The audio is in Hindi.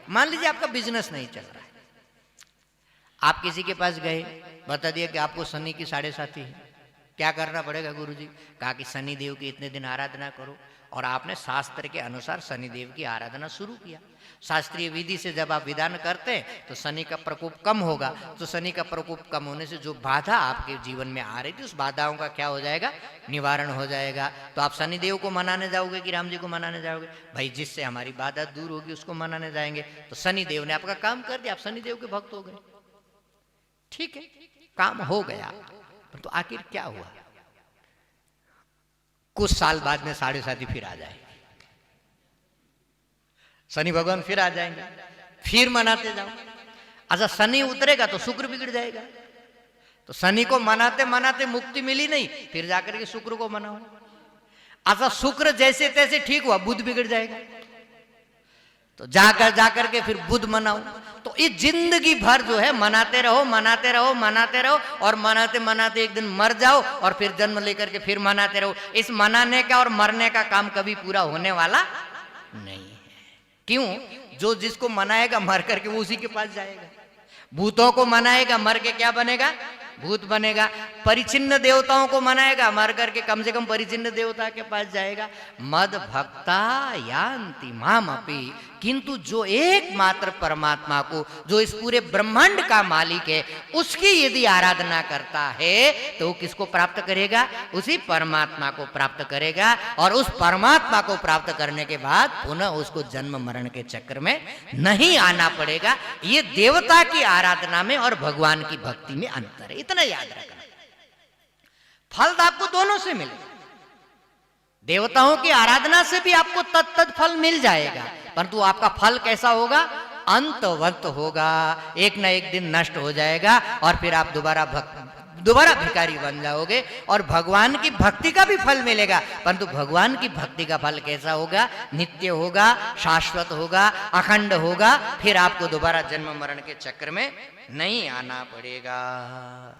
मान लीजिए आपका बिजनेस नहीं चल रहा है, आप किसी के पास गए, बता दिया कि आपको शनि की 7.5 है, क्या करना पड़ेगा गुरुजी? कहा कि शनि देव की इतने दिन आराधना करो, और आपने शास्त्र के अनुसार शनि देव की आराधना शुरू किया। शास्त्रीय विधि से जब आप विधान करते हैं तो शनि का प्रकोप कम होगा, तो शनि का प्रकोप कम होने से जो बाधा आपके जीवन में आ रही थी उस बाधाओं का क्या हो जाएगा? निवारण हो जाएगा। तो आप शनि देव को मनाने जाओगे कि राम जी को मनाने जाओगे? भाई जिससे हमारी बाधा दूर होगी उसको मनाने जाएंगे। तो शनि देव ने आपका काम कर दिया, आप शनि देव के भक्त हो गए। ठीक है, काम हो गया, तो आखिर क्या हुआ? कुछ साल बाद में 7.5 फिर आ जाएगी, शनि भगवान फिर आ जाएंगे, फिर मनाते जाओ। अच्छा, शनि उतरेगा तो शुक्र बिगड़ जाएगा, तो शनि को मनाते मनाते मुक्ति मिली नहीं, फिर जाकर के शुक्र को मनाओ। अच्छा, शुक्र जैसे तैसे ठीक हुआ, बुध बिगड़ जाएगा, तो जाकर के फिर बुध मनाओ। तो इस जिंदगी भर जो है मनाते रहो मनाते रहो मनाते रहो, और मनाते मनाते एक दिन मर जाओ और फिर जन्म लेकर के फिर मनाते रहो। इस मनाने का और मरने का काम कभी पूरा होने वाला नहीं है। क्यों? जो जिसको मनाएगा मर करके वो उसी के पास जाएगा। भूतों को मनाएगा, मर के क्या बनेगा? भूत बनेगा। परिचिन्न देवताओं को मनाएगा, मर करके कम से कम परिचिन्न देवता के पास जाएगा। मद भक्ता यान्ति माम अपि, किंतु जो एकमात्र परमात्मा को, जो इस पूरे ब्रह्मांड का मालिक है, उसकी यदि आराधना करता है तो वो किसको प्राप्त करेगा? उसी परमात्मा को प्राप्त करेगा। और उस परमात्मा को प्राप्त करने के बाद पुनः उसको जन्म मरण के चक्र में नहीं आना पड़ेगा। ये देवता की आराधना में और भगवान की भक्ति में अंतर है, इतना याद रखना। फल तो आपको दोनों से मिलेगा, देवताओं की आराधना से भी आपको तत्त फल मिल जाएगा, परंतु आपका फल कैसा होगा? अंतवत होगा, एक ना एक दिन नष्ट हो जाएगा और फिर आप दोबारा भिखारी बन जाओगे। और भगवान की भक्ति का भी फल मिलेगा, परंतु भगवान की भक्ति का फल कैसा होगा? नित्य होगा, शाश्वत होगा, अखंड होगा। फिर आपको दोबारा जन्म मरण के चक्र में नहीं आना पड़ेगा।